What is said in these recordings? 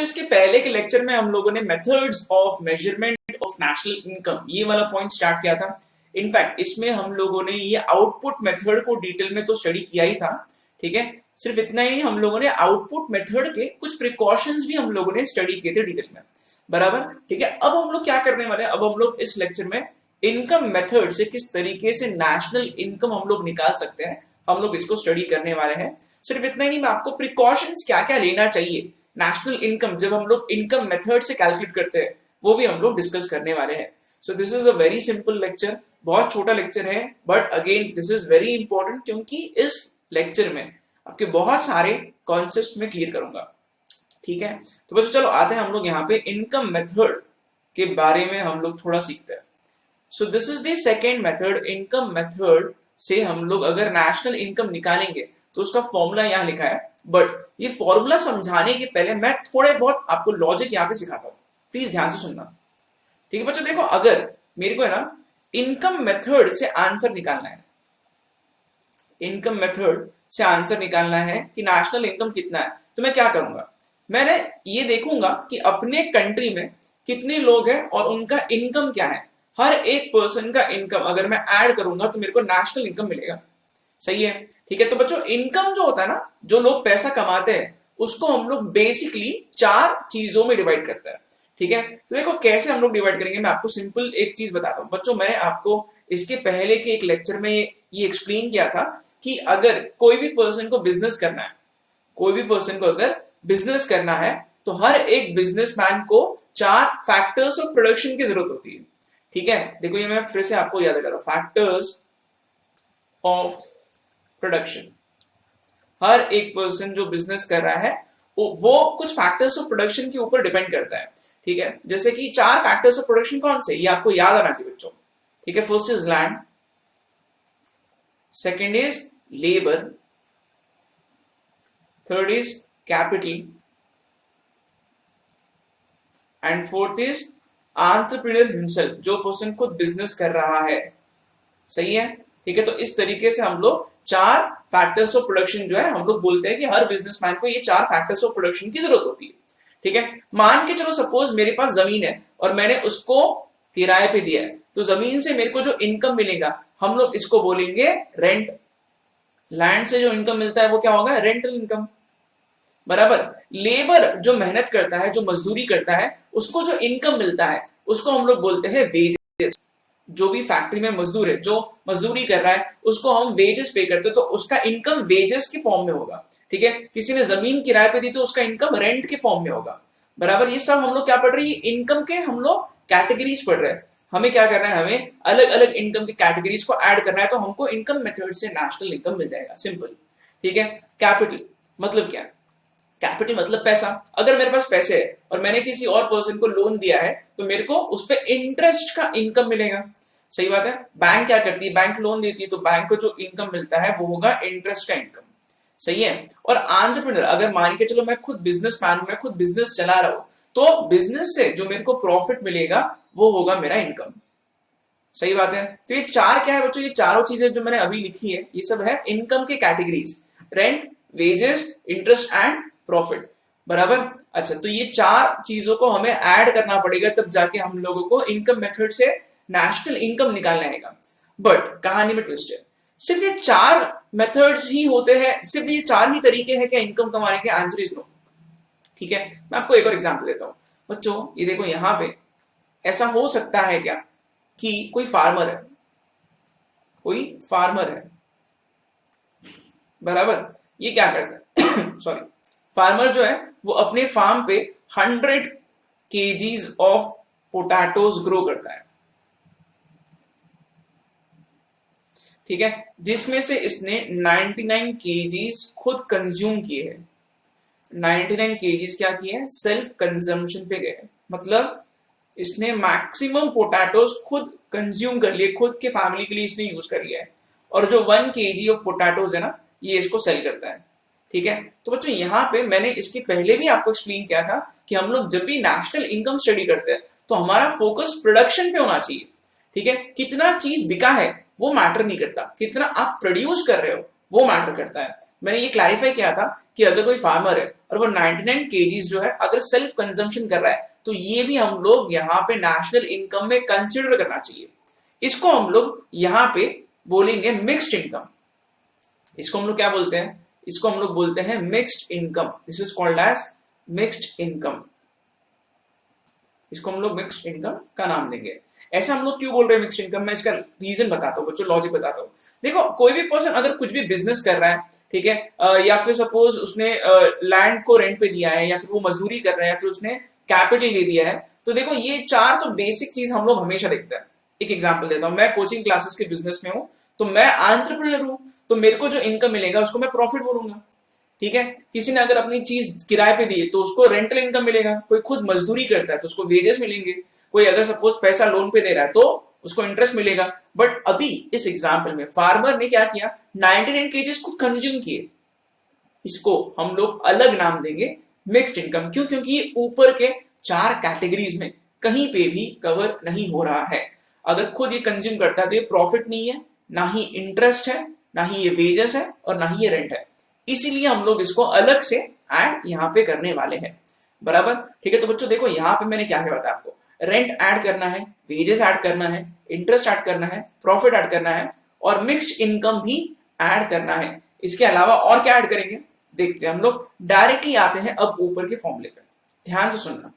इसके पहले के लेक्चर में हम लोगों ने methods of measurement of national income ये वाला पॉइंट स्टार्ट किया था। इनफैक्ट इसमें हम लोगों ने ये आउटपुट मेथड को डिटेल में तो स्टडी किया ही था, ठीक है। सिर्फ इतना ही, हम लोगों ने आउटपुट मेथड के कुछ प्रिकॉशंस भी हम लोगों ने स्टडी किए थे डिटेल में, बराबर, ठीक है। अब हम लोग क्या करने वाले हैं, अब हम लोग इस लेक्चर में इनकम मेथड से किस तरीके से नेशनल इनकम हम लोग निकाल सकते हैं, हम लोग इसको स्टडी करने वाले हैं। सिर्फ इतना ही नहीं, मैं आपको प्रिकॉशंस क्या क्या लेना चाहिए नेशनल इनकम जब हम लोग इनकम मेथड से कैलकुलेट करते हैं, वो भी हम लोग डिस्कस करने वाले हैं। So this is a very simple lecture, बहुत छोटा लेक्चर है, but again this is very important, क्योंकि इस लेक्चर में आपके बहुत सारे कॉन्सेप्ट में क्लियर करूंगा, ठीक है। तो बस चलो आते हैं हम लोग यहाँ पे इनकम मेथड के बारे में हम लोग थोड़ा सीखते हैं। So this is the second method, income method से हम लोग अगर नेशनल इनकम निकालेंगे तो उसका फॉर्मूला यहाँ लिखा है, बट ये फॉर्मूला समझाने के पहले मैं थोड़े बहुत आपको लॉजिक यहाँ पे सिखाता हूँ, प्लीज ध्यान से सुनना, ठीक है बच्चों। देखो, अगर मेरे को है ना इनकम मेथड से आंसर निकालना है, इनकम मेथड से आंसर निकालना है कि नेशनल इनकम कितना है, तो मैं क्या करूंगा, मैंने ये देखूंगा कि अपने कंट्री में कितने लोग हैं और उनका इनकम क्या है। हर एक पर्सन का इनकम अगर मैं ऐड करूंगा तो मेरे को नेशनल इनकम मिलेगा, सही है, ठीक है। तो बच्चों इनकम जो होता है ना, जो लोग पैसा कमाते हैं, उसको हम लोग बेसिकली 4 चीजों में डिवाइड करते हैं, ठीक है। तो देखो कैसे हम लोग डिवाइड करेंगे, मैं आपको सिंपल एक चीज बताता हूं बच्चों। मैंने आपको इसके पहले के एक लेक्चर में ये एक्सप्लेन किया था कि अगर कोई भी पर्सन को बिजनेस करना है, कोई भी पर्सन को अगर बिजनेस करना है, तो हर एक बिजनेसमैन को 4 फैक्टर्स ऑफ प्रोडक्शन की जरूरत होती है, ठीक है। देखो ये मैं फिर से आपको याद करूं, फैक्टर्स ऑफ प्रोडक्शन। हर एक पर्सन जो बिजनेस कर रहा है वो कुछ फैक्टर्स ऑफ प्रोडक्शन के ऊपर डिपेंड करता है, ठीक है। जैसे कि 4 फैक्टर्स ऑफ प्रोडक्शन कौन से, ये आपको याद आना चाहिए बच्चों, ठीक है। First is land, second is labour, third is capital, and fourth is entrepreneur himself, जो पर्सन खुद बिजनेस कर रहा है, सही है, ठीक है। तो इस तरीके से हम लोग 4 फैक्टर्स ऑफ प्रोडक्शन जो है, हम लोग बोलते हैं कि हर बिजनेसमैन को ये 4 फैक्टर्स ऑफ प्रोडक्शन की जरूरत होती है, ठीक है। मान के चलो सपोज मेरे पास जमीन है और मैंने उसको किराए पे दिया है, तो जमीन से मेरे को जो इनकम मिलेगा हम लोग इसको बोलेंगे रेंट। लैंड से जो इनकम मिलता है वो क्या होगा, रेंटल इनकम, बराबर। लेबर जो मेहनत करता है, जो मजदूरी करता है, उसको जो इनकम मिलता है उसको हम लोग बोलते हैं वेजेस। जो भी फैक्ट्री में मजदूर है, जो मजदूरी कर रहा है, उसको हम वेजेस पे करते हैं, तो उसका इनकम वेजेस के फॉर्म में होगा, ठीक है। किसी ने जमीन किराए पे दी तो उसका इनकम रेंट के फॉर्म में होगा, बराबर। ये सब हम लोग क्या पढ़ रहे हैं, इनकम के हम लोग कैटेगरीज पढ़ रहे हैं। हमें क्या करना है, हमें अलग अलग इनकम की कैटेगरीज को ऐड करना है, तो हमको इनकम मेथड से नेशनल इनकम मिल जाएगा, सिंपल, ठीक है। कैपिटल मतलब क्या है, कैपिटल मतलब पैसा। अगर मेरे पास पैसे है और मैंने किसी और पर्सन को लोन दिया है, तो मेरे को उस पर इंटरेस्ट का इनकम मिलेगा, सही बात है। बैंक क्या करती है, बैंक लोन देती है, तो बैंक को जो इनकम मिलता है वो होगा इंटरेस्ट का इनकम, सही है। और एंटरप्रेन्योर, अगर मान के चलो मैं खुद बिजनेसमैन हूं, मैं खुद बिजनेस चला रहा हूं, तो बिजनेस से जो मेरे को प्रॉफिट मिलेगा वो होगा मेरा इनकम, सही बात है। तो ये 4 क्या है बच्चों, ये चारों चीजें जो मैंने अभी लिखी है, ये सब है इनकम के categories, rent, wages, interest and profit, बराबर। अच्छा, तो ये 4 चीजों को हमें ऐड करना पड़ेगा, तब जाके हम लोगों को इनकम मेथड से नेशनल इनकम निकालना आएगा। बट कहानी में ट्विस्ट है, सिर्फ ये 4 मेथड्स ही होते हैं, सिर्फ ये 4 ही तरीके हैं क्या इनकम कमाने के, आंसर इज नो, ठीक है। मैं आपको एक और एग्जांपल देता हूं बच्चों। ये देखो यहाँ पे ऐसा हो सकता है क्या कि कोई फार्मर है, कोई फार्मर है, बराबर। ये क्या करता है सॉरी, फार्मर जो है वो अपने फार्म पे 100 kgs ऑफ पोटैटोज ग्रो करता है, ठीक है, जिसमें से इसने 99 kgs खुद कंज्यूम किए हैं। 99 kgs क्या किए हैं, सेल्फ कंजम्पशन पे गए, मतलब इसने मैक्सिमम पोटैटोज खुद कंज्यूम कर लिए, खुद के फैमिली के लिए इसने यूज कर लिया है। और जो 1 kg ऑफ पोटैटोज है ना, ये इसको सेल करता है, ठीक है। तो बच्चों यहाँ पे मैंने इसके पहले भी आपको एक्सप्लेन किया था कि हम लोग जब भी नेशनल इनकम स्टडी करते हैं तो हमारा फोकस प्रोडक्शन पे होना चाहिए, ठीक है। कितना चीज बिका है वो मैटर नहीं करता, कितना आप प्रोड्यूस कर रहे हो वो मैटर करता है। मैंने ये क्लैरिफाई किया था कि अगर कोई फार्मर है और वो 99 केजीज जो है अगर सेल्फ कंजम्पशन कर रहा है तो ये भी हम लोग यहाँ पे नेशनल इनकम में कंसिडर करना चाहिए। इसको हम लोग यहाँ पे बोलेंगे मिक्स्ड इनकम। इसको हम लोग क्या बोलते हैं? इसको हम लोग बोलते हैं mixed income. This is called as mixed income. इसको हम लोग मिक्स्ड इनकम का नाम देंगे। ऐसा हम लोग क्यों बोल रहे हैं मिक्स्ड इनकम? मैं इसका रीजन बताता हूँ बच्चों, लॉजिक बताता हूँ। देखो कोई भी पर्सन अगर कुछ भी बिजनेस कर रहा है, ठीक है, या फिर सपोज उसने लैंड को रेंट पे दिया है, या फिर वो मजदूरी कर रहा है, या फिर उसने कैपिटल ले दिया है, तो देखो ये चार तो बेसिक चीज हम लोग हमेशा देखते हैं। एक एग्जाम्पल देता हूँ, मैं कोचिंग क्लासेस के बिजनेस में हूँ, तो मैं एंटरप्रेन्योर हूँ, तो मेरे को जो इनकम मिलेगा उसको मैं प्रॉफिट बोलूंगा। ठीक है, किसी ने अगर अपनी चीज किराए पे दी है तो उसको रेंटल इनकम मिलेगा। कोई खुद मजदूरी करता है तो उसको वेजेस मिलेंगे। कोई अगर सपोज पैसा लोन पे दे रहा है तो उसको इंटरेस्ट मिलेगा। बट अभी इस एग्जाम्पल में फार्मर ने क्या किया, 99 केजेस खुद कंज्यूम किए। इसको हम लोग अलग नाम देंगे मिक्स्ड इनकम। क्यों? क्योंकि ये ऊपर के चार कैटेगरीज में कहीं पे भी कवर नहीं हो रहा है। अगर खुद ये कंज्यूम करता है तो ये प्रॉफिट नहीं है, ना ही इंटरेस्ट है, ना ही ये वेजेस है, और ना ही ये रेंट है। इसीलिए हम लोग इसको अलग से ऐड यहाँ पे करने वाले हैं। बराबर? ठीक है, तो बच्चों देखो यहाँ पे मैंने क्या क्या बताया आपको। रेंट ऐड करना है, वेजेस ऐड करना है, इंटरेस्ट ऐड करना है, प्रॉफिट ऐड करना है, और मिक्स्ड इनकम भी ऐड करना है। इसके अलावा और क्या ऐड करेंगे देखते हैं। हम लोग डायरेक्टली आते हैं अब ऊपर के फॉर्मूले पर। ध्यान से सुनना।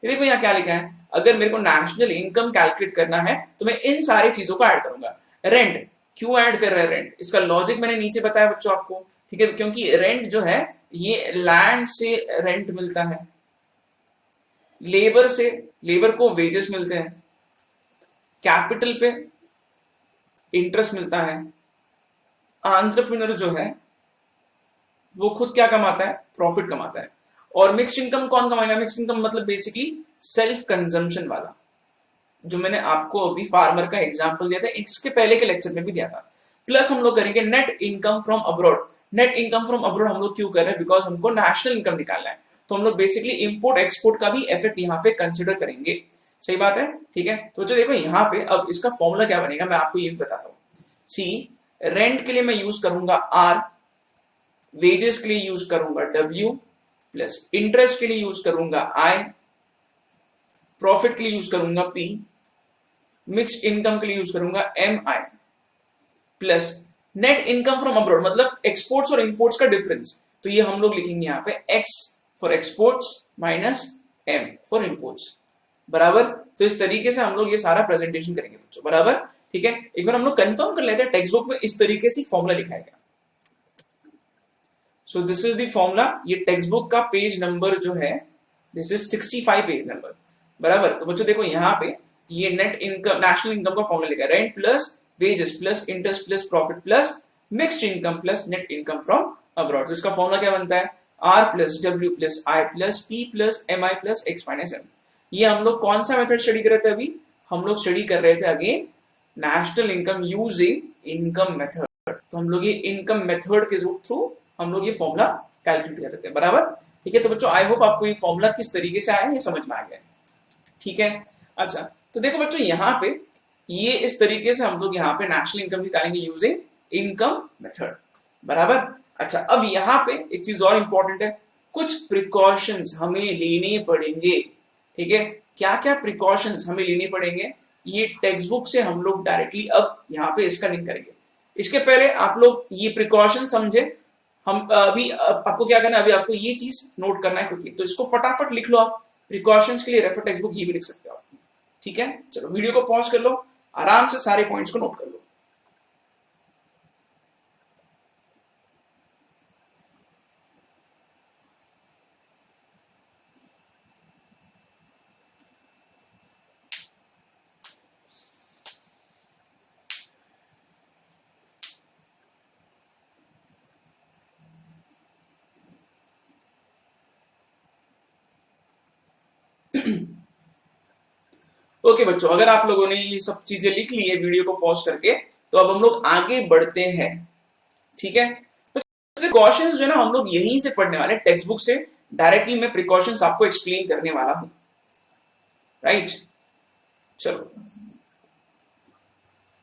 ये देखो यहाँ क्या लिखा है, अगर मेरे को नेशनल इनकम कैलकुलेट करना है तो मैं इन सारी चीजों को ऐड करूंगा। रेंट क्यों ऐड कर रहा है? रेंट, इसका लॉजिक मैंने नीचे बताया बच्चों आपको। ठीक है, क्योंकि रेंट जो है ये लैंड से रेंट मिलता है, लेबर से, लेबर को वेजेस मिलते हैं, कैपिटल पे इंटरेस्ट मिलता है, एंटरप्रेन्योर जो है वो खुद क्या कमाता है, प्रॉफिट कमाता है। और मिक्स्ड इनकम कौन कमाएगा? मिक्स्ड इनकम मतलब बेसिकली सेल्फ कंजम्पशन वाला, जो मैंने आपको अभी फार्मर का एग्जांपल दिया था, इसके पहले के लेक्चर में भी दिया था। प्लस हम लोग करेंगे net income from abroad. Net income from abroad हम लोग क्यों कर रहे हैं? बिकॉज हमको नेशनल इनकम निकालना है, तो हम लोग बेसिकली इंपोर्ट एक्सपोर्ट का भी इफेक्ट यहाँ पे कंसिडर करेंगे। सही बात है? ठीक है, तो बच्चों देखो यहाँ पे अब इसका फॉर्मूला क्या बनेगा मैं आपको ये भी बताता हूँ। सी, रेंट के लिए मैं यूज करूंगा आर, वेजेस के लिए यूज करूंगा डब्ल्यू, प्लस इंटरेस्ट के लिए यूज करूंगा आई, प्रॉफिट के लिए यूज करूंगा पी, मिक्स्ड इनकम के लिए यूज करूंगा M I, plus net income from abroad मतलब एक्सपोर्ट्स और इंपोर्ट्स का डिफरेंस। तो ये हम लोग लिखेंगे यहाँ पे X for exports minus M for imports. बराबर? तो इस तरीके से हम लोग ये सारा प्रेजेंटेशन करेंगे बच्चों। बराबर? ठीक है, एक बार हम लोग कंफर्म कर लेते हैं टेक्स्ट बुक में इस तरीके से फॉर्मूला लिखा है। So this is the formula. ये टेक्स्ट बुक का पेज नंबर जो है दिस इज 65 पेज नंबर। बराबर? तो बच्चों देखो यहाँ पे ये नेट इनकम, नेशनल इनकम का फॉर्मूला लिखा है, rent plus wages plus interest plus profit plus mixed income plus net income from abroad. तो इसका फॉर्मूला क्या बनता है? R plus W plus I plus P plus M I plus X minus M. ये हम लोग कौन सा मेथड स्टडी कर रहे थे अभी? हम लोग स्टडी कर रहे थे again national income using income method. तो हम लोग ये इनकम मेथड के थ्रू हम लोग ये फॉर्मूला कैलकुलेट कर रहे थे। बराबर? ठीक है, तो बच्चों आई होप आपको ये फॉर्मूला किस तरीके से आया ये समझ में आ गया। ठीक है, अच्छा तो देखो बच्चों यहाँ पे ये इस तरीके से हम लोग यहाँ पे नेशनल इनकम निकालेंगे यूजिंग इनकम मेथड। बराबर? अच्छा अब यहाँ पे एक चीज और इंपॉर्टेंट है, कुछ प्रिकॉशंस हमें लेने पड़ेंगे। ठीक है, क्या क्या प्रिकॉशंस हमें लेने पड़ेंगे ये टेक्स्ट बुक से हम लोग डायरेक्टली अब यहाँ पे इसका लिंक करेंगे। इसके पहले आप लोग ये प्रिकॉशन समझे। हम अभी आपको क्या करना है, अभी आपको ये चीज नोट करना है क्विकली, तो इसको फटाफट लिख लो आप। प्रिकॉशंस के लिए रेफर टेक्स्ट बुक ये भी लिख सकते हो आप। ठीक है, चलो वीडियो को पॉज कर लो, आराम से सारे पॉइंट्स को नोट कर लो। ओके बच्चों, अगर आप लोगों ने ये सब चीजें लिख ली है वीडियो को पॉज करके, तो अब हम लोग आगे बढ़ते हैं। ठीक है, तो प्रिकॉशंस जो है ना हम लोग यहीं से पढ़ने वाले, टेक्स्ट बुक से डायरेक्टली मैं प्रिकॉशंस आपको एक्सप्लेन करने वाला हूं। राइट, चलो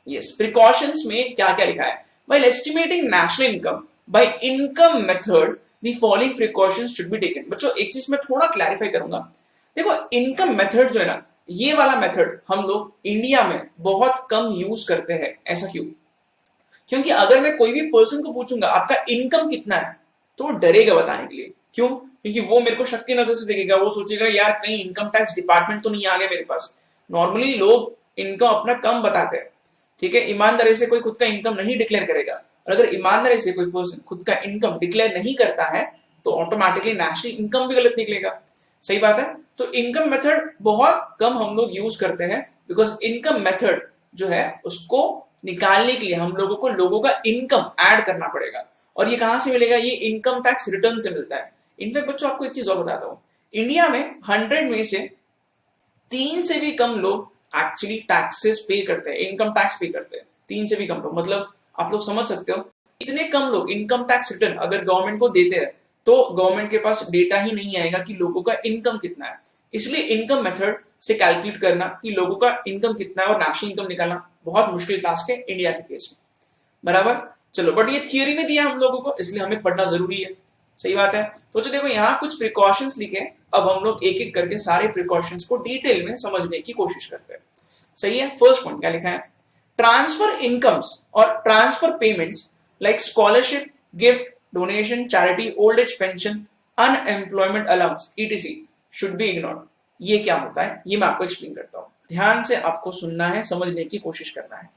यस, प्रिकॉशंस में क्या क्या लिखा है While estimating national income by income method, the following precautions should be taken. बच्चों एक चीज मैं थोड़ा क्लैरिफाई करूंगा। देखो इनकम मेथड जो है ना, ये वाला मेथड हम लोग इंडिया में बहुत कम यूज करते हैं। ऐसा क्यों? क्योंकि अगर मैं कोई भी पर्सन को पूछूंगा आपका इनकम कितना है, तो वो डरेगा बताने के लिए। क्यों? क्योंकि वो मेरे को शक की नजर से देखेगा, वो सोचेगा यार कहीं इनकम टैक्स डिपार्टमेंट तो नहीं आ गया मेरे पास। नॉर्मली लोग इनकम अपना कम बताते हैं, ठीक है। ईमानदारी से कोई खुद का इनकम नहीं डिक्लेयर करेगा, और अगर ईमानदारी से कोई पर्सन खुद का इनकम डिक्लेयर नहीं करता है तो ऑटोमेटिकली नेशनल इनकम भी गलत निकलेगा। सही बात है। तो इनकम मेथड बहुत कम हम लोग यूज करते हैं, बिकॉज इनकम मेथड जो है उसको निकालने के लिए हम लोगों का इनकम ऐड करना पड़ेगा। और ये कहां से मिलेगा? ये इनकम टैक्स रिटर्न से मिलता है। इनफैक्ट बच्चों आपको एक चीज और बताता हूं, इंडिया में 100 में से 3 से भी कम लोग एक्चुअली टैक्सेस पे करते हैं, इनकम टैक्स पे करते हैं। 3 से भी कम लोग, मतलब आप लोग समझ सकते हो इतने कम लोग इनकम टैक्स रिटर्न अगर गवर्नमेंट को देते हैं तो गवर्नमेंट के पास डेटा ही नहीं आएगा कि लोगों का इनकम कितना है। इसलिए इनकम मेथड से कैलकुलेट करना कि लोगों का इनकम कितना है और नेशनल इनकम निकालना बहुत मुश्किल टास्क है इंडिया के केस में। बराबर। चलो, बट ये थियोरी में दिया हम लोगों को, इसलिए हमें पढ़ना जरूरी है। सही बात है। तो देखो यहाँ कुछ प्रिकॉशंस लिखे, अब हम लोग एक एक करके सारे प्रिकॉशंस को डिटेल में समझने की कोशिश करते हैं। सही है। फर्स्ट पॉइंट क्या लिखा है? ट्रांसफर इनकम्स और transfer payments like scholarship, gift, donation, charity, old age pension, unemployment allowance etc should be ignored. ये क्या होता है ये मैं आपको एक्सप्लेन करता हूं। ध्यान से आपको सुनना है, समझने की कोशिश करना है।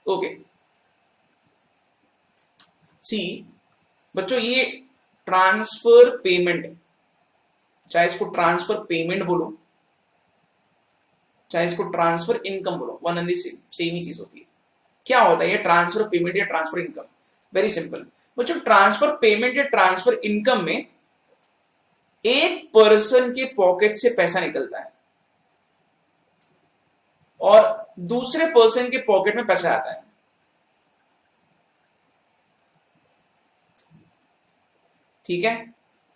ओके सी बच्चों, ये ट्रांसफर पेमेंट, चाहे इसको ट्रांसफर पेमेंट बोलो चाहे इसको ट्रांसफर इनकम बोलो, वन एंड द सेम ही चीज होती है। क्या होता है ये ट्रांसफर पेमेंट या ट्रांसफर इनकम? वेरी सिंपल बच्चों, ट्रांसफर पेमेंट या ट्रांसफर इनकम में एक पर्सन के पॉकेट से पैसा निकलता है और दूसरे पर्सन के पॉकेट में पैसा आता है। ठीक है,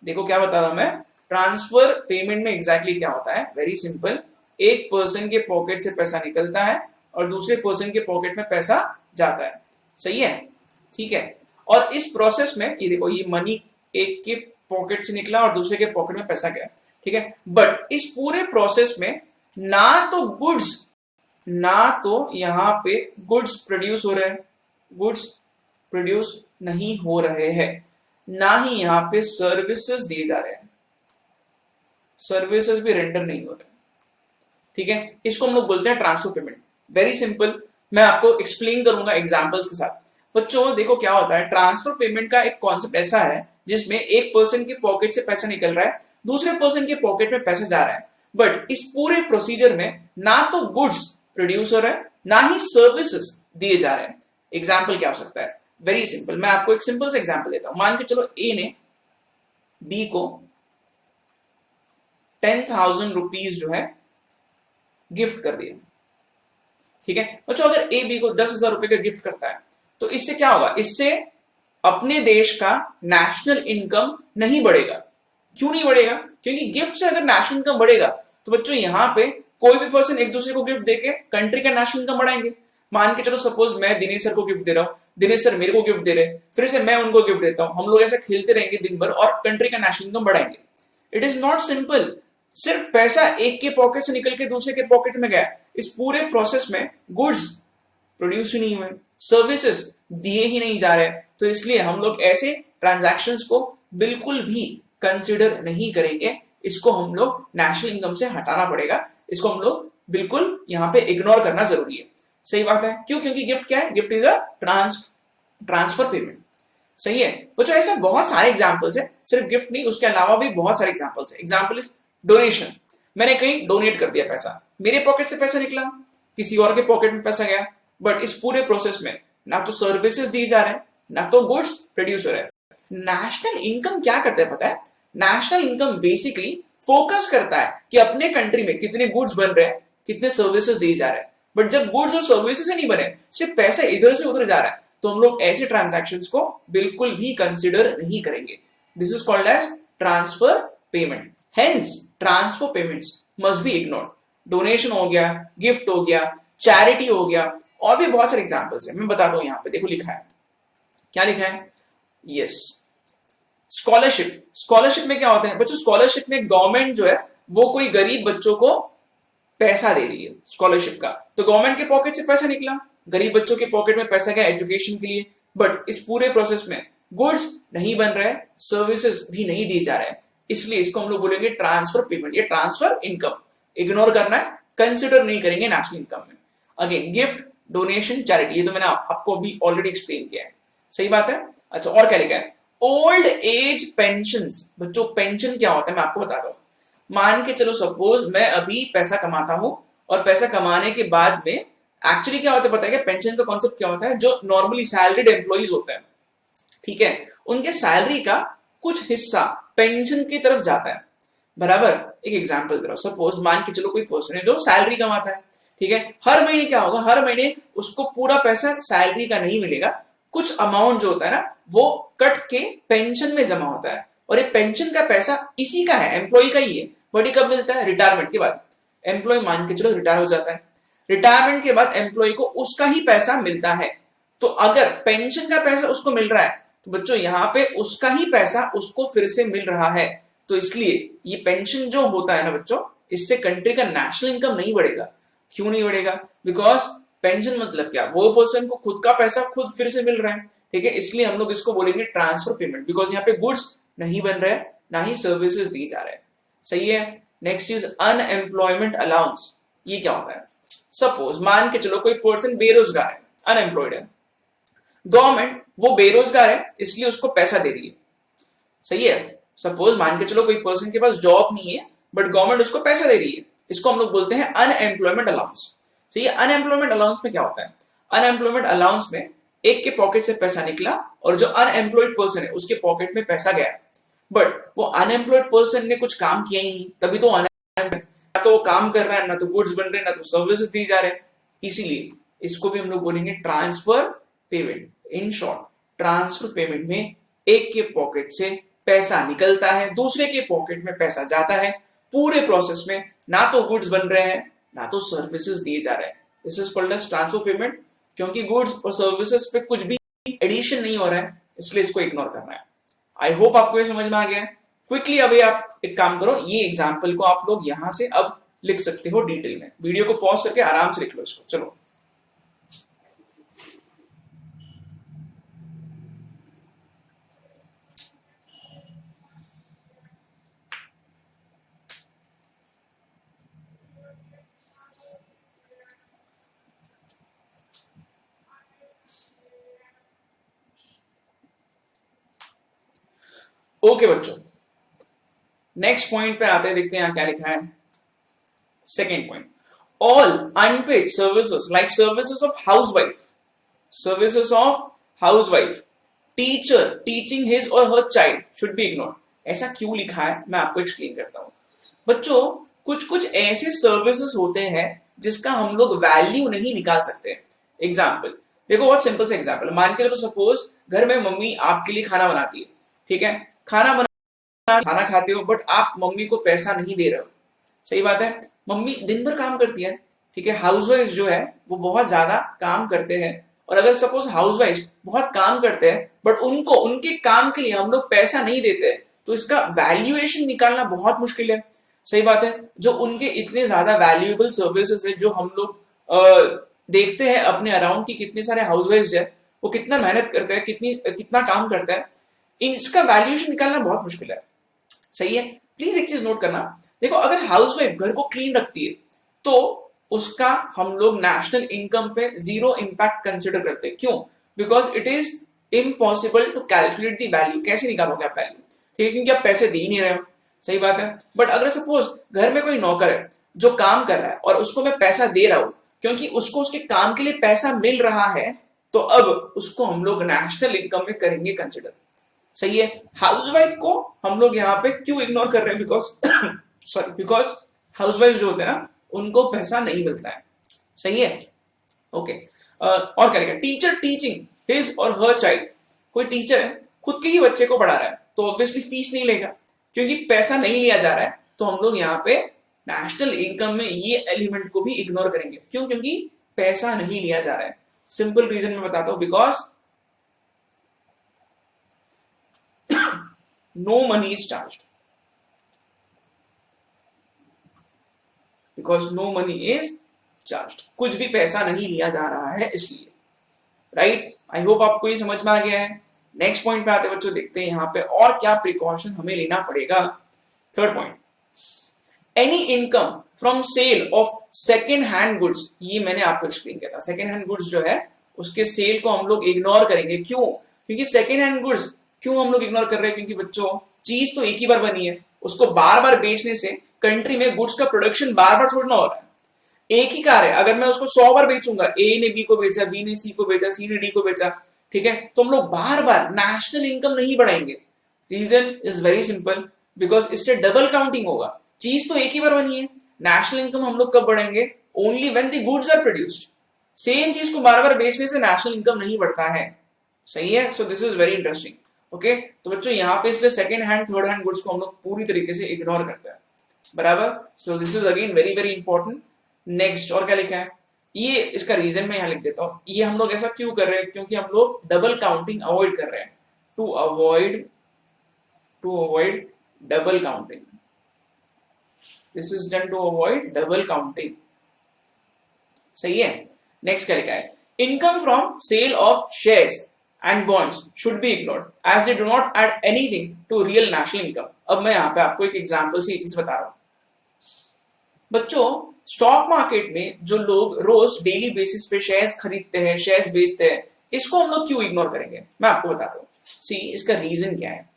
देखो क्या बता रहा हूं मैं। ट्रांसफर पेमेंट में एग्जैक्टली क्या होता है? वेरी सिंपल, एक पर्सन के पॉकेट से पैसा निकलता है और दूसरे पर्सन के पॉकेट में पैसा जाता है। सही है, ठीक है। और इस प्रोसेस में ये देखो, ये मनी एक के पॉकेट से निकला और दूसरे के पॉकेट में पैसा गया, ठीक है। बट इस पूरे प्रोसेस में ना तो यहां पे गुड्स प्रोड्यूस हो रहे हैं, गुड्स प्रोड्यूस नहीं हो रहे हैं, ना ही यहां पे सर्विसेज दिए जा रहे हैं, सर्विसेज भी रेंडर नहीं हो रहे। ठीक है, इसको हम लोग बोलते हैं ट्रांसफर पेमेंट। वेरी सिंपल, मैं आपको एक्सप्लेन करूंगा एग्जांपल्स के साथ। बच्चों देखो क्या होता है, ट्रांसफर पेमेंट का एक कॉन्सेप्ट ऐसा है जिसमें एक पर्सन के पॉकेट से पैसा निकल रहा है, दूसरे पर्सन के पॉकेट में पैसा जा रहा है। बट इस पूरे प्रोसीजर में ना तो गुड्स प्रोड्यूस हो रहा है, ना ही सर्विसेज दिए जा रहे हैं। एग्जाम्पल क्या हो सकता है? वेरी सिंपल, मैं आपको एक सिंपल सा एग्जाम्पल देता हूं। मान के चलो ए ने बी को 10,000 रुपीज जो है गिफ्ट कर दिया। ठीक है बच्चों, अगर ए बी को 10,000 रुपए का गिफ्ट करता है तो इससे क्या होगा? इससे अपने देश का नेशनल इनकम नहीं बढ़ेगा। क्यों नहीं बढ़ेगा? क्योंकि गिफ्ट से अगर नेशनल इनकम बढ़ेगा तो बच्चों यहां पे कोई भी पर्सन एक दूसरे को गिफ्ट देके कंट्री का नेशनल इनकम बढ़ाएंगे। मान के चलो सपोज मैं दिनेश सर को गिफ्ट दे रहा हूं, दिनेश सर मेरे को गिफ्ट दे रहे, फिर से मैं उनको गिफ्ट देता हूं, हम लोग ऐसे खेलते रहेंगे दिन भर और कंट्री का नेशनल इनकम बढ़ाएंगे। It is not simple. सिर्फ पैसा एक के पॉकेट से निकल के दूसरे के पॉकेट में गया, इस पूरे प्रोसेस में गुड्स प्रोड्यूस ही नहीं हुए, सर्विसेज दिए ही नहीं जा रहे। तो इसलिए हम लोग ऐसे ट्रांजैक्शंस को बिल्कुल भी कंसिडर नहीं करेंगे। इसको हम लोग नेशनल इनकम से हटाना पड़ेगा, इसको हम लोग बिल्कुल यहाँ पे इग्नोर करना जरूरी है। सही बात है। क्यों? क्योंकि गिफ्ट क्या है? Gift is a transfer payment. सही है बच्चों, ऐसे बहुत सारे एग्जांपल्स है, सिर्फ गिफ्ट नहीं उसके अलावा भी बहुत सारे एग्जांपल्स है। Example is donation. मैंने कहीं डोनेट कर दिया पैसा, मेरे पॉकेट से पैसा निकला, किसी और के पॉकेट में पैसा गया, बट इस पूरे प्रोसेस में ना तो सर्विसेज दिए जा रहे हैं, ना तो गुड्स प्रोड्यूस हो रहे हैं। नेशनल इनकम क्या करता है पता है? नेशनल इनकम बेसिकली फोकस करता है कि अपने कंट्री में कितने गुड्स बन रहे हैं, कितने सर्विसेज दिए जा रहे हैं। बट जब गुड्स और सर्विसेज नहीं बने, सिर्फ पैसा इधर से उधर जा रहा है, तो हम लोग ऐसे ट्रांजैक्शंस को बिल्कुल भी कंसिडर नहीं करेंगे। This is called as transfer payment. Hence transfer payments must be ignored. Donation हो गया, गिफ्ट हो गया, चैरिटी हो गया, और भी बहुत सारे एग्जांपल्स हैं, मैं बताता हूं। यहाँ पे देखो लिखा है, क्या लिखा है, यस, स्कॉलरशिप। स्कॉलरशिप में क्या होता है बच्चों, स्कॉलरशिप में गवर्नमेंट जो है वो कोई गरीब बच्चों को पैसा दे रही है स्कॉलरशिप का, तो गवर्नमेंट के पॉकेट से पैसा निकला, गरीब बच्चों के पॉकेट में पैसा गया एजुकेशन के लिए, बट इस पूरे प्रोसेस में गुड्स नहीं बन रहे, सर्विसेज भी नहीं दी जा रहे हैं, इसलिए इसको हम लोग बोलेंगे ट्रांसफर पेमेंट, ये ट्रांसफर इनकम, इग्नोर करना है, कंसिडर नहीं करेंगे नेशनल इनकम में। अगेन गिफ्ट, डोनेशन, चैरिटी, ये तो मैंने आपको अभी ऑलरेडी एक्सप्लेन किया है, सही बात है। अच्छा, और क्या लिखा है, ओल्ड एज पेंशन। बच्चों पेंशन क्या होता है मैं आपको बताता हूँ। मान के चलो सपोज मैं अभी पैसा कमाता हूं, और पैसा कमाने के बाद में एक्चुअली क्या होता है पता है क्या, पेंशन का कॉन्सेप्ट क्या होता है, जो नॉर्मली सैलरीड एम्प्लॉइज होते हैं, ठीक है, उनके सैलरी का कुछ हिस्सा पेंशन की तरफ जाता है, बराबर। एक एग्जांपल दे रहा हूं, सपोज मान के चलो कोई पर्सन है जो सैलरी कमाता है, ठीक है, हर महीने क्या होगा, हर महीने उसको पूरा पैसा सैलरी का नहीं मिलेगा, कुछ अमाउंट जो होता है ना वो कट के पेंशन में जमा होता है, और ये पेंशन का पैसा इसी का है, एम्प्लॉय का ही है, बट ये कब मिलता है, रिटायरमेंट के बाद। एम्प्लॉय मान के चलो रिटायर हो जाता है, रिटायरमेंट के बाद एम्प्लॉय को उसका ही पैसा मिलता है, तो अगर पेंशन का पैसा उसको मिल रहा है तो बच्चों यहाँ पे उसका ही पैसा उसको फिर से मिल रहा है, तो इसलिए ये पेंशन जो होता है ना बच्चों, इससे कंट्री का नेशनल इनकम नहीं बढ़ेगा। क्यों नहीं बढ़ेगा, बिकॉज पेंशन मतलब क्या, वो पर्सन को खुद का पैसा खुद फिर से मिल रहा है, ठीक है, इसलिए हम लोग इसको बोलेंगे ट्रांसफर पेमेंट, बिकॉज यहाँ पे गुड्स नहीं बन रहे, ना ही सर्विसेज दी जा रहे हैं, सही है। Next is unemployment allowance. ये क्या होता है, सपोज मान के चलो कोई पर्सन बेरोजगार है, अनएम्प्लॉयड है, गवर्नमेंट वो बेरोजगार है इसलिए उसको पैसा दे रही है, सही है। सपोज मान के चलो कोई पर्सन के पास जॉब नहीं है बट गवर्नमेंट उसको पैसा दे रही है, इसको हम लोग बोलते हैं अनएम्प्लॉयमेंट अलाउंस, सही है। अनएम्प्लॉयमेंट अलाउंस में क्या होता है, अनएम्प्लॉयमेंट अलाउंस में एक के पॉकेट से पैसा निकला और जो अनएम्प्लॉयड पर्सन है उसके पॉकेट में पैसा गया, बट वो अनएम्प्लॉयड पर्सन ने कुछ काम किया ही नहीं, तभी तो ना तो काम कर रहा है, ना तो गुड्स बन रहे, ना तो सर्विसेज दी जा रहे, इसीलिए इसको भी हम लोग बोलेंगे transfer payment. In short transfer payment में एक के पॉकेट से पैसा निकलता है, दूसरे के पॉकेट में पैसा जाता है, पूरे प्रोसेस में ना तो गुड्स बन रहे हैं ना तो सर्विसेज दिए जा रहे हैं, this is called as transfer payment, क्योंकि गुड्स और सर्विसेज पे कुछ भी एडिशन नहीं हो रहा है, इसलिए इसको इग्नोर करना है। आई होप आपको ये समझ में आ गया है। क्विकली अभी आप एक काम करो, ये एग्जाम्पल को आप लोग यहां से अब लिख सकते हो डिटेल में, वीडियो को पॉज करके आराम से लिख लो इसको, चलो। ओके बच्चों, नेक्स्ट पॉइंट पे आते हैं, देखते हैं यहां क्या लिखा है। Second point, all unpaid services like services of housewife, services of housewife, teacher teaching his और her child should be ignored. ऐसा क्यों लिखा है मैं आपको एक्सप्लेन करता हूं। बच्चों कुछ कुछ ऐसे सर्विसेज होते हैं जिसका हम लोग वैल्यू नहीं निकाल सकते। एग्जाम्पल देखो, बहुत सिंपल सा एग्जाम्पल, मान के चलो सपोज घर में मम्मी आपके लिए खाना बनाती है, ठीक है, खाना खाते हो बट आप मम्मी को पैसा नहीं दे रहे हो, सही बात है, मम्मी दिन भर काम करती है, ठीक है, हाउसवाइफ जो है वो बहुत ज्यादा काम करते हैं, और अगर सपोज हाउसवाइफ बहुत काम करते हैं बट उनको उनके काम के लिए हम लोग पैसा नहीं देते, तो इसका वैल्यूएशन निकालना बहुत मुश्किल है, सही बात है। जो उनके इतने ज्यादा वैल्यूएबल सर्विसेज है जो हम लोग देखते हैं अपने अराउंड की, कितने सारे हाउसवाइफ्स है वो कितना मेहनत करते हैं, कितना काम करते हैं, इसका वैल्यूएशन निकालना बहुत मुश्किल है, सही है। प्लीज एक चीज नोट करना, देखो अगर हाउसवाइफ घर को क्लीन रखती है तो उसका हम लोग नेशनल इनकम पे जीरो इंपैक्ट कंसिडर करते हैं, क्यों, because it is impossible to calculate the value, कैसे निकालोगे आप वैल्यू, ठीक है, क्योंकि आप पैसे दे ही नहीं रहे हो, सही बात है। बट अगर सपोज घर में कोई नौकर है जो काम कर रहा है और उसको मैं पैसा दे रहा हूं क्योंकि उसको उसके काम के लिए पैसा मिल रहा है, तो अब उसको हम लोग नेशनल इनकम में करेंगे कंसिडर, सही है। हाउसवाइफ को हम लोग यहाँ पे क्यों इग्नोर कर रहे हैं, बिकॉज सॉरी, बिकॉज हाउसवाइफ जो होते हैं ना उनको पैसा नहीं मिलता है, सही है। ओके, और क्या लिखा, टीचर टीचिंग हिज और हर चाइल्ड, कोई टीचर है खुद के ही बच्चे को पढ़ा रहा है तो ऑब्वियसली फीस नहीं लेगा क्योंकि पैसा नहीं लिया जा रहा है, तो हम लोग यहाँ पे नेशनल इनकम में ये एलिमेंट को भी इग्नोर करेंगे, क्यों, क्योंकि पैसा नहीं लिया जा रहा है। सिंपल रीजन मैं बताता हूं, because no money is charge, because no money is charge, कुछ भी पैसा नहीं लिया जा रहा है इसलिए, राइट। आई होप आपको ये समझ में आ गया है। नेक्स्ट पॉइंट पे आते बच्चों, देखते हैं यहाँ पे और क्या प्रिकॉशन हमें लेना पड़ेगा। Third point, any income from sale of second hand goods, ये मैंने आपको एक्सप्लेन किया था। सेकेंड हैंड गुड्स जो है उसके सेल को हम लोग इग्नोर करेंगे, क्यों? क्योंकि सेकेंड हैंड गुड्स क्यों हम लोग इग्नोर कर रहे हैं? क्योंकि बच्चों चीज तो एक ही बार बनी है, उसको बार बार बेचने से कंट्री में गुड्स का प्रोडक्शन बार बार थोड़ा ना हो रहा है। एक ही कार है, अगर मैं उसको 100 बार बेचूंगा, ए ने बी को बेचा, बी ने सी को बेचा, सी ने डी को बेचा, ठीक है, तो हम लोग बार बार नेशनल इनकम नहीं बढ़ाएंगे। Reason is very simple, because इससे डबल काउंटिंग होगा। चीज तो एक ही बार बनी है। नेशनल इनकम हम लोग कब बढ़ाएंगे? Only when the goods are produced. Same चीज को बार बार बेचने से नेशनल इनकम नहीं बढ़ता है, सही है। So this is very interesting. Okay, तो बच्चों यहाँ पे इसलिए second hand third hand goods को हम लोग पूरी तरीके से इग्नोर करते हैं, बराबर। So this is again very very important. Next और क्या लिखा है, ये इसका रीजन मैं यहाँ लिख देता हूँ। ये हम लोग ऐसा क्यों कर रहे हैं? क्योंकि हम लोग डबल काउंटिंग अवॉइड कर रहे हैं। To avoid double counting, this is done to avoid double counting, सही है। नेक्स्ट क्या लिखा है, income from sale of shares and bonds should be ignored as they do not add anything to real national income. अब मैं यहाँ पे आपको एक एग्जांपल से ये चीज बता रहा हूँ। बच्चों स्टॉक मार्केट में जो लोग रोज डेली बेसिस पे शेयर्स खरीदते हैं, शेयर्स बेचते हैं, इसको हम लोग क्यों इग्नोर करेंगे? मैं आपको बताता हूँ। सी, इसका रीजन क्या है?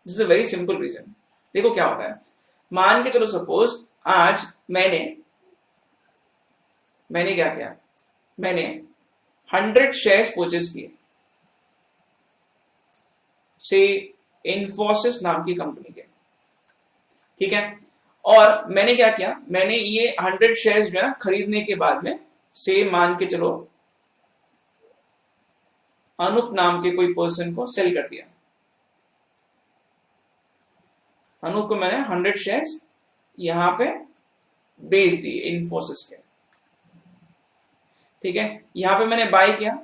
This is a very simple reason. देखो क्या होता है, मान के चलो सपोज आज मैंने क्या किया, मैंने 100 शेयर्स परचेज किए से इन्फोसिस नाम की कंपनी के, ठीक है। और मैंने क्या किया, मैंने ये 100 शेयर्स जो है खरीदने के बाद में से मान के चलो अनूप नाम के कोई पर्सन को सेल कर दिया। अनूप को मैंने 100 शेयर्स यहां पे बेच दिए इन्फोसिस के, ठीक है। यहां पे मैंने बाय किया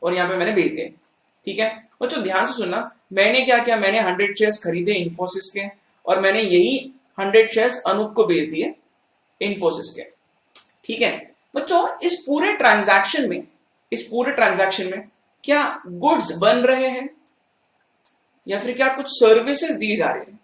और यहां पे मैंने बेच दिए, ठीक है। बच्चों ध्यान से सुनना, मैंने क्या किया, मैंने 100 शेयर्स खरीदे इन्फोसिस के और मैंने यही 100 शेयर्स अनूप को बेच दिए इन्फोसिस के, ठीक है। बच्चों इस पूरे ट्रांजैक्शन में क्या गुड्स बन रहे हैं या फिर क्या कुछ सर्विसेज दी जा रही है?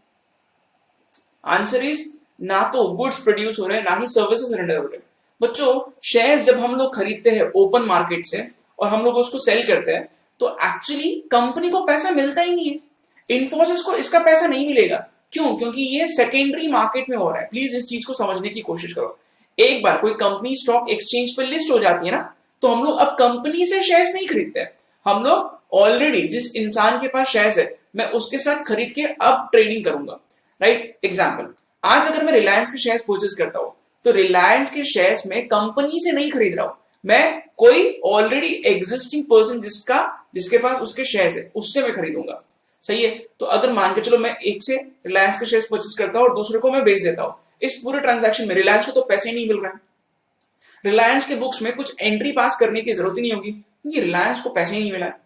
आंसर इज ना तो गुड्स प्रोड्यूस हो रहे हैं ना ही सर्विसेज रेंडर हो रहे हैं। बच्चों शेयर्स जब हम लोग खरीदते हैं ओपन मार्केट से और हम लोग उसको सेल करते हैं तो एक्चुअली कंपनी को पैसा मिलता ही नहीं है। इन्फोसिस को इसका पैसा नहीं मिलेगा, क्यों? क्योंकि ये सेकेंडरी मार्केट में हो रहा है। प्लीज इस चीज को समझने की कोशिश करो। एक बार कोई कंपनी स्टॉक एक्सचेंज पर लिस्ट हो जाती है ना, तो हम लोग अब कंपनी से शेयर्स नहीं खरीदते हैं, हम लोग ऑलरेडी जिस इंसान के पास शेयर्स है मैं उसके साथ खरीद के अब ट्रेडिंग करूंगा, राइट। एग्जाम्पल, आज अगर मैं रिलायंस के शेयर्स परचेज करता हूं तो रिलायंस के शेयर्स में कंपनी से नहीं खरीद रहा हूं, मैं कोई ऑलरेडी एग्जिस्टिंग पर्सन जिसके पास उसके शेयर्स है उससे मैं खरीदूंगा, सही है। तो अगर मान के चलो मैं एक से रिलायंस के शेयर्स परचेज करता हूं और दूसरे को मैं बेच देता हूं, इस पूरे ट्रांजैक्शन में रिलायंस को तो पैसे ही नहीं मिल रहा है। रिलायंस के बुक्स में कुछ एंट्री पास करने की जरूरत ही नहीं होगी क्योंकि रिलायंस को पैसे ही नहीं मिला है।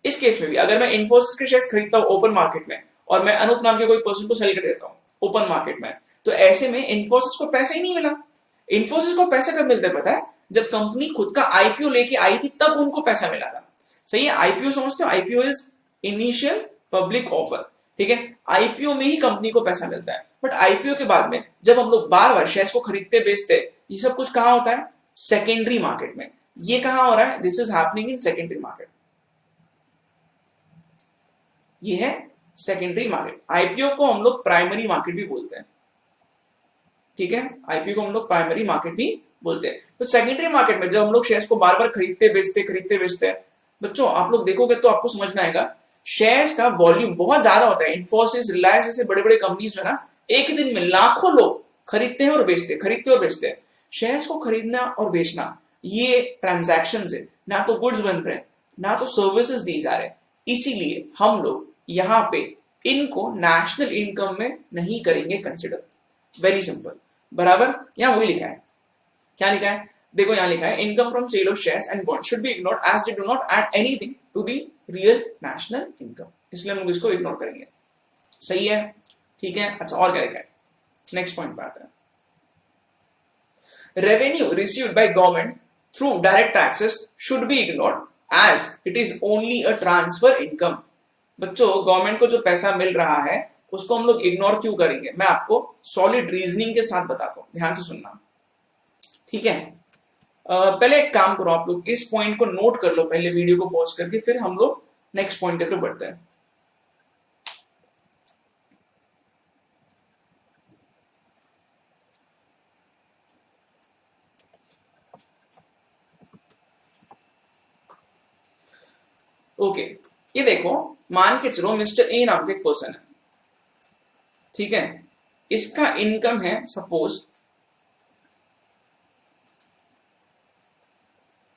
इस केस में भी अगर मैं इन्फोसिस के शेयर्स खरीदता हूं ओपन मार्केट में और मैं अनूप नाम के कोई पर्सन को सेल कर देता हूं ओपन मार्केट में, तो ऐसे में इन्फोसिस को पैसे ही नहीं मिला। इन्फोसिस को पैसा कब मिलता है पता है? जब कंपनी खुद का आईपीओ लेके आई थी तब उनको पैसा मिला था, सही है। आईपीओ समझते हो? IPO is initial public offer, ठीक है। आईपीओ में ही कंपनी को पैसा मिलता है, बट आईपीओ के बाद में जब हम लोग बार बार शेयर्स को खरीदते बेचते, ये सब कुछ कहां होता है? सेकेंडरी मार्केट में। ये कहां हो रहा है? This is happening in secondary market. ये है सेकेंडरी मार्केट। आईपीओ को हम लोग प्राइमरी मार्केट भी बोलते हैं, ठीक है। आईपीओ को हम लोग प्राइमरी मार्केट भी बोलते हैं। तो सेकेंडरी मार्केट में जब हम लोग शेयर्स को बार बार खरीदते बेचते हैं, बच्चों आप लोग देखोगे तो आपको समझ में आएगा शेयर्स का वॉल्यूम बहुत ज्यादा होता है। इन्फोसिस, रिलायंस जैसे बड़े बड़े कंपनीज जो है ना, एक ही दिन में लाखों लोग खरीदते हैं और बेचते हैं। शेयर्स को खरीदना और बेचना ये ट्रांजैक्शंस है, ना तो गुड्स बन रहे हैं ना तो सर्विसेज दी जा रहे हैं। इसीलिए हम लोग यहाँ पे इनको नेशनल इनकम में नहीं करेंगे कंसिडर। वेरी सिंपल, बराबर। यहां वही लिखा है, क्या लिखा है, देखो यहाँ लिखा है income from sale of shares and bond should be ignored as they do not add anything to the real national income, इसलिए हम लोग इसको इग्नोर करेंगे। सही है, ठीक है। अच्छा और क्या लिखा है, नेक्स्ट पॉइंट पे आते हैं। Revenue received by government through direct taxes should be ignored as it is only a transfer income। बच्चों गवर्नमेंट को जो पैसा मिल रहा है उसको हम लोग इग्नोर क्यों करेंगे, मैं आपको सॉलिड रीजनिंग के साथ बताता हूं, ध्यान से सुनना, ठीक है। पहले एक काम करो, आप लोग इस पॉइंट को नोट कर लो पहले वीडियो को पॉज करके, फिर हम लोग नेक्स्ट पॉइंट तक बढ़ते हैं। ओके ये देखो, मान के चलो मिस्टर ए नाम का एक पर्सन है, ठीक है, इसका इनकम है सपोज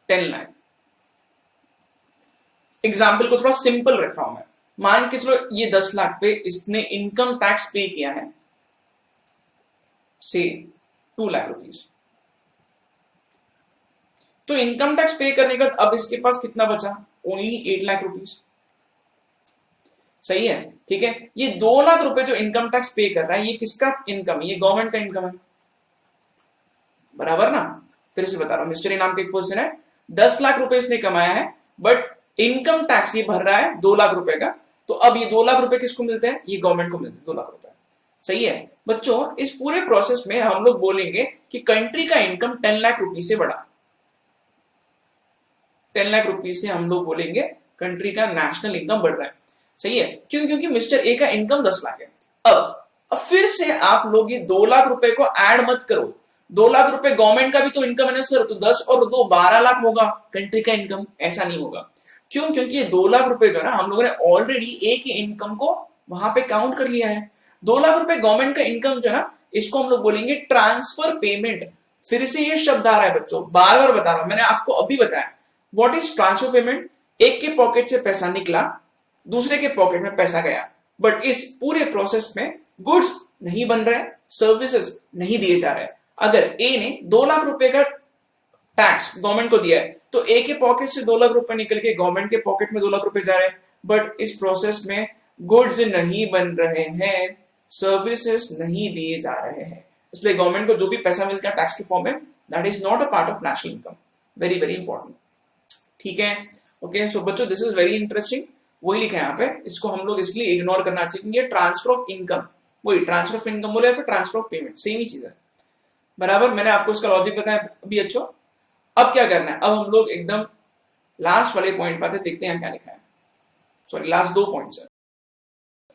10 लाख। एग्जाम्पल को थोड़ा सिंपल रख रहा हूं मैं, मान के चलो ये 10 लाख पे इसने इनकम टैक्स पे किया है से 2 लाख रुपीज, तो इनकम टैक्स पे करने का अब इसके पास कितना बचा, ओनली 8 लाख रुपीज। सही है, ठीक है। ये 2 लाख रुपए जो इनकम टैक्स पे कर रहा है ये किसका इनकम है, ये गवर्नमेंट का इनकम है, बराबर ना। फिर से बता रहा हूं, मिस्टर ए नाम का एक पर्सन है, 10 लाख रुपए इसने कमाया है, बट इनकम टैक्स ये भर रहा है 2 लाख रुपए का, तो अब ये 2 लाख रुपए किसको मिलते हैं, ये गवर्नमेंट को मिलते हैं 2 लाख रुपए। सही है बच्चों, इस पूरे प्रोसेस में हम लोग बोलेंगे कि कंट्री का इनकम 10 लाख रुपीज से बढ़ा, 10 लाख रुपीज से हम लोग बोलेंगे कंट्री का नेशनल इनकम बढ़ रहा है। सही है, क्यों, क्योंकि मिस्टर ए का इनकम 10 लाख है। अब फिर से आप लोग ये 2 लाख रुपए को ऐड मत करो, 2 लाख रुपए गवर्नमेंट का भी तो इनकम है ना सर, तो 10 और 2 12 लाख होगा कंट्री का इनकम, ऐसा नहीं होगा। क्यों, क्योंकि ये 2 लाख रुपए जो है ना हम लोगों ने ऑलरेडी ए के इनकम को वहां पे काउंट कर लिया है। 2 लाख रुपए गवर्नमेंट का इनकम जो है ना, इसको हम लोग बोलेंगे ट्रांसफर पेमेंट। फिर से ये शब्द आ रहा है बच्चों, बार बार बता रहा हूं, मैंने आपको अभी बताया व्हाट इज ट्रांसफर पेमेंट। एक के पॉकेट से पैसा निकला, दूसरे के पॉकेट में पैसा गया, बट इस पूरे प्रोसेस में गुड्स नहीं बन रहे, सर्विसेज नहीं दिए जा रहे। अगर ए ने 2 लाख रुपए का टैक्स गवर्नमेंट को दिया है, तो ए के पॉकेट से 2 लाख रुपए निकल के गवर्नमेंट के पॉकेट में 2 लाख रुपए जा रहे हैं, बट इस प्रोसेस में गुड्स नहीं बन रहे हैं, सर्विसेज नहीं दिए जा रहे हैं, इसलिए गवर्नमेंट को जो भी पैसा मिलता है टैक्स के फॉर्म में, that is not a part of national income. Very very important, ठीक है। ओके सो बच्चों दिस इज वेरी इंटरेस्टिंग, वही लिखा है यहाँ पे, इसको हम लोग इसलिए इग्नोर करना चाहिए। ट्रांसफर ऑफ इनकम, वही ट्रांसफर ऑफ इनकम बोले, फिर ट्रांसफर ऑफ पेमेंट, सेम ही चीज है, बराबर। मैंने आपको इसका लॉजिक बताया अभी। अच्छो अब क्या करना है, अब हम लोग एकदम लास्ट वाले पॉइंट पर देखते हैं क्या लिखा है, सॉरी लास्ट 2 पॉइंट्स है।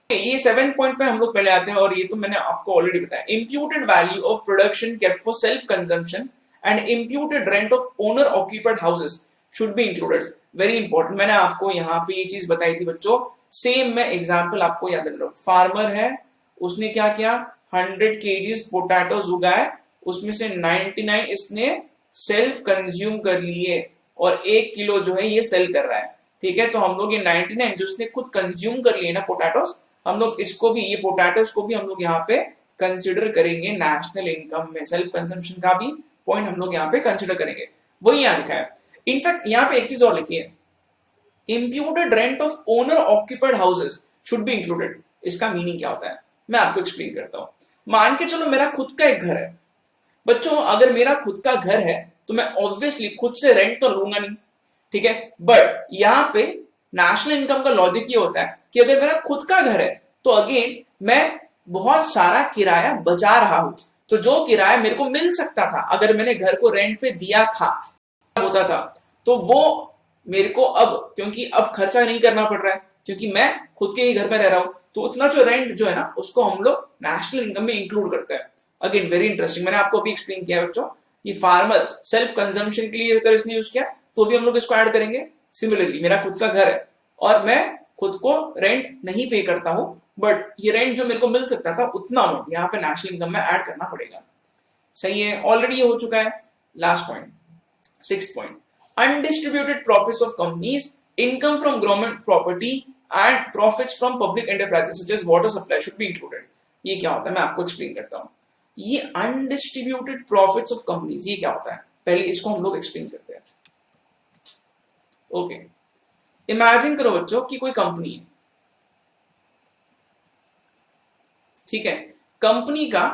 ये 7 पॉइंट पे हम लोग पहले आते हैं, और ये तो मैंने आपको ऑलरेडी बताया। Imputed value of production kept for self consumption and imputed rent of owner occupied houses should be included. Very important, मैंने आपको यहाँ पे ये चीज बताई थी बच्चों। सेम मैं एग्जांपल आपको याद रख रहा हूँ, फार्मर है, उसने क्या किया, 100 केजीज पोटैटोज उगाए, उसमें से 99 इसने सेल्फ कंज्यूम कर लिए, और 1 किलो जो है ये सेल कर रहा है, ठीक है। तो हम लोग ये 99 जो उसने खुद कंज्यूम कर लिए ना पोटैटोज, हम लोग इसको भी, ये पोटैटोज को भी हम लोग यहाँ पे कंसिडर करेंगे नेशनल इनकम में, सेल्फ कंजम्पशन का भी पॉइंट हम लोग यहाँ पे कंसिडर करेंगे, वही यहाँ लिखा है। इनफैक्ट यहाँ पे एक चीज और लिखी है, imputed rent of owner occupied houses should be included. इसका मीनिंग क्या होता है, मैं आपको एक्सप्लेन करता हूँ। मान के चलो मेरा खुद का एक घर है बच्चों, अगर मेरा खुद का घर है तो मैं ऑब्वियसली खुद से रेंट तो लूंगा नहीं, ठीक है। बट यहाँ पे नेशनल इनकम का लॉजिक ये होता है कि अगर मेरा खुद का घर है तो अगेन मैं बहुत सारा किराया बचा रहा हूं, तो जो किराया मेरे को मिल सकता था अगर मैंने घर को रेंट पे दिया था, होता था, तो वो मेरे को अब, क्योंकि अब खर्चा नहीं करना पड़ रहा है क्योंकि मैं खुद के ही घर में रह रहा हूं, तो उतना जो रेंट जो है ना उसको हम लोग नेशनल इनकम में इंक्लूड करते हैं। अगेन वेरी इंटरेस्टिंग, मैंने आपको अभी एक्सप्लेन किया बच्चों, ये फार्मर सेल्फ कंजम्पशन के लिए अगर इसने यूज किया तो भी हम लोग इसको ऐड करेंगे। सिमिलरली मेरा खुद का घर है और मैं खुद को रेंट नहीं पे करता हूं, बट ये रेंट जो मेरे को मिल सकता था उतना अमाउंट यहाँ पे नेशनल इनकम में ऐड करना पड़ेगा। सही है, ऑलरेडी ये हो चुका है। Last point, 6th point, undistributed profits of companies, income from government property and profits from public enterprises such as water supply should be included. ये क्या होता है मैं आपको एक्सप्लेन करता हूँ। ये अनडिस्ट्रीब्यूटेड प्रॉफिट्स ऑफ कंपनीज ये क्या होता है, पहले इसको हम लोग एक्सप्लेन करते हैं। ओके, इमेजिन करो बच्चों कि कोई कंपनी है, ठीक है, कंपनी का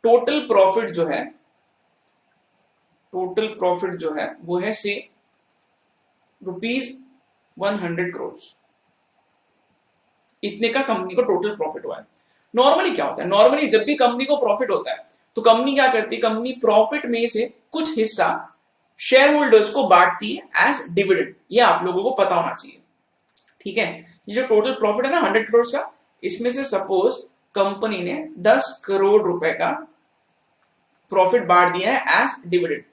टोटल प्रॉफिट जो है, टोटल प्रॉफिट जो है वो है से ₹100 करोड़, इतने का कंपनी को टोटल प्रॉफिट हुआ है। नॉर्मली क्या होता है, नॉर्मली जब भी कंपनी को प्रॉफिट होता है तो कंपनी क्या करती है, कंपनी प्रॉफिट में से कुछ हिस्सा शेयर होल्डर्स को बांटती है एज डिविडेंड, ये आप लोगों को पता होना चाहिए, ठीक है। ये जो टोटल प्रॉफिट है ना 100 करोड़ का, इसमें से सपोज कंपनी ने 10 करोड़ रुपए का प्रॉफिट बांट दिया है एज डिविडेंड,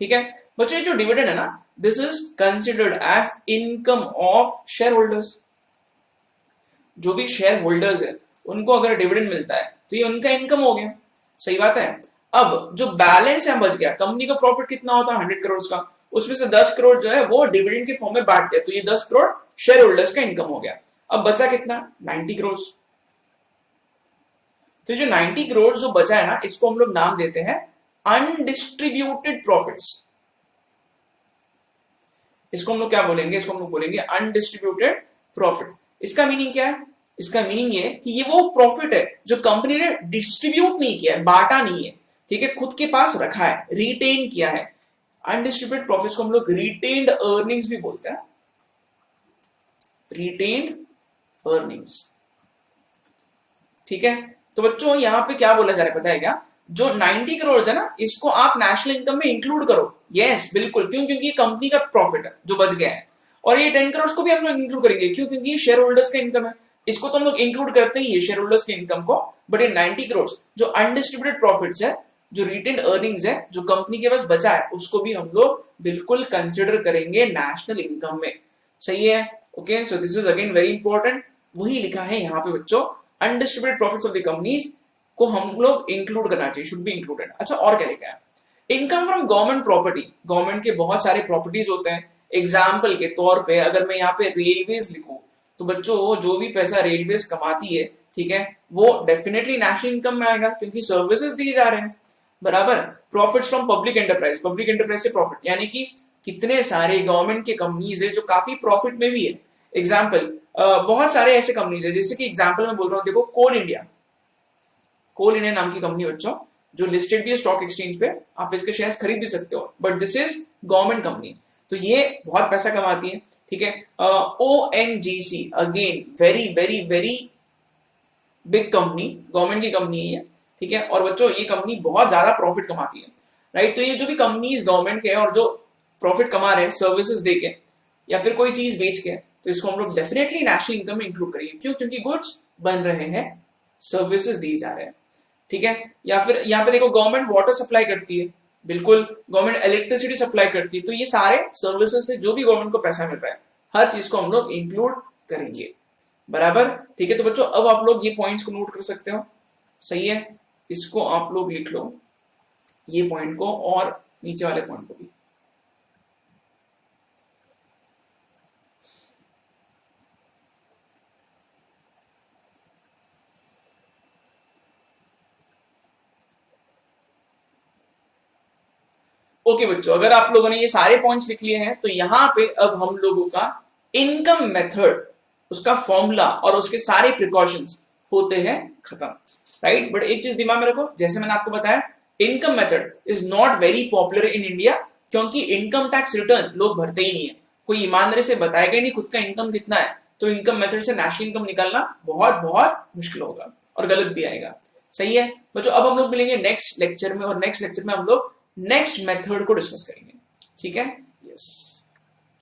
ठीक है बच्चों। ये जो डिविडेंड है ना, this is considered as income of share holders. जो भी शेयर होल्डर्स है उनको अगर डिविडेंड मिलता है तो ये उनका इनकम हो गया, सही बात है। अब जो बैलेंस है बच गया, कंपनी का प्रॉफिट कितना होता है 100 करोड़ का, उसमें से 10 करोड़ जो है वो डिविडेंड के फॉर्म में बांट दिया, तो ये 10 करोड़ शेयर होल्डर्स का इनकम हो गया। अब बचा कितना, 90 करोड़। तो जो 90 करोड़ जो बचा है ना, इसको हम लोग नाम देते हैं अनडिस्ट्रीब्यूटेड प्रॉफिट्स। इसको हम लोग क्या बोलेंगे, इसको हम लोग बोलेंगे अनडिस्ट्रीब्यूटेड प्रॉफिट। इसका मीनिंग क्या है, इसका मीनिंग ये कि ये वो प्रॉफिट है जो कंपनी ने डिस्ट्रीब्यूट नहीं किया है, बांटा नहीं है, ठीक है, खुद के पास रखा है, रिटेन किया है। अनडिस्ट्रीब्यूटेड प्रॉफिट्स को हम लोग रिटेन्ड अर्निंग्स भी बोलते हैं, रिटेन्ड अर्निंग्स, ठीक है। तो बच्चों यहां पे क्या बोला जा रहा है पता है क्या, जो 90 करोड़ है ना, इसको आप नेशनल इनकम में इंक्लूड करो। यस बिल्कुल, क्यों, क्योंकि ये कंपनी का प्रॉफिट है जो बच गया है। और ये 10 करोड़ को भी हम लोग इंक्लूड करेंगे, क्यों, क्योंकि ये शेयर होल्डर्स का इनकम है, इसको तो हम लोग इंक्लूड करते ही है शेयर होल्डर्स के इनकम को। बट ये 90 करोड़ जो अनडिस्ट्रीब्यूटेड प्रॉफिट्स है, जो रिटेन्ड अर्निंग्स है, जो कंपनी के पास बचा है, उसको भी हम लोग बिल्कुल कंसिडर करेंगे नेशनल इनकम में, सही है। Okay, so this is again very important, वही लिखा है यहाँ पे बच्चों, undistributed profits of the companies को हम लोग इंक्लूड करना चाहिए, शुड बी इंक्लूडेड। अच्छा, और क्या लिखा है, income from government property, government के बहुत सारे प्रॉपर्टीज होते हैं। एग्जाम्पल के तौर पे अगर मैं यहाँ पे रेलवेज लिखूं, तो बच्चों जो भी पैसा रेलवेज कमाती है, ठीक है, वो डेफिनेटली नेशनल इनकम में आएगा, क्योंकि सर्विसेज दिए जा रहे हैं, बराबर। Profits from public enterprise, public enterprise से प्रॉफिट, यानी कि कितने सारे गवर्नमेंट के कंपनीज है जो काफी प्रॉफिट में भी है। एग्जाम्पल, बहुत सारे ऐसे कंपनीज है, जैसे कि एग्जाम्पल मैं बोल रहा हूँ, देखो कोल इंडिया, कोल इंडिया नाम की कंपनी बच्चों, जो लिस्टेड भी है स्टॉक एक्सचेंज पे, आप इसके शेयर्स खरीद भी सकते हो, but this is government company, तो ये बहुत पैसा कमाती है, ठीक है। ONGC again very very very big company, government की कंपनी है ये, ठीक है। और बच्चों ये कंपनी बहुत ज्यादा प्रॉफिट कमाती है, राइट। तो ये जो भी कंपनीज गवर्नमेंट के और जो प्रॉफिट कमा रहे हैं सर्विसेज देके या फिर कोई चीज बेच के, तो इसको हम लोग डेफिनेटली नेशनल इनकम में इंक्लूड करेंगे, क्यों, क्योंकि गुड्स बन रहे हैं, सर्विसेज दिए जा रहे हैं, ठीक है। या फिर यहाँ पे देखो गवर्नमेंट वाटर सप्लाई करती है, बिल्कुल, गवर्नमेंट इलेक्ट्रिसिटी सप्लाई करती है, तो ये सारे सर्विसेज से जो भी गवर्नमेंट को पैसा मिल रहा है, हर चीज को हम लोग इंक्लूड करेंगे, बराबर, ठीक है। तो बच्चों अब आप लोग ये पॉइंट्स को नोट कर सकते हो, सही है, इसको आप लोग लिख लो, ये पॉइंट को और नीचे वाले पॉइंट को भी। ओके बच्चों, अगर आप लोगों ने ये सारे पॉइंट्स लिख लिए हैं, तो यहां पे अब हम लोगों का इनकम मेथड, उसका फॉर्मूला और उसके सारे प्रिकॉशंस होते हैं खत्म, राइट। बट एक चीज दिमाग में रखो, जैसे मैंने आपको बताया, income method is not very popular in India, क्योंकि इनकम टैक्स रिटर्न लोग भरते ही नहीं है, कोई ईमानदारी से बताएगा ही नहीं खुद का इनकम कितना है, तो इनकम मेथड से नेशनल इनकम निकालना बहुत बहुत मुश्किल होगा और गलत भी आएगा, सही है बच्चों। अब हम लोग मिलेंगे नेक्स्ट लेक्चर में, और नेक्स्ट लेक्चर में हम लोग नेक्स्ट मेथड को डिस्कस करेंगे, ठीक है, यस।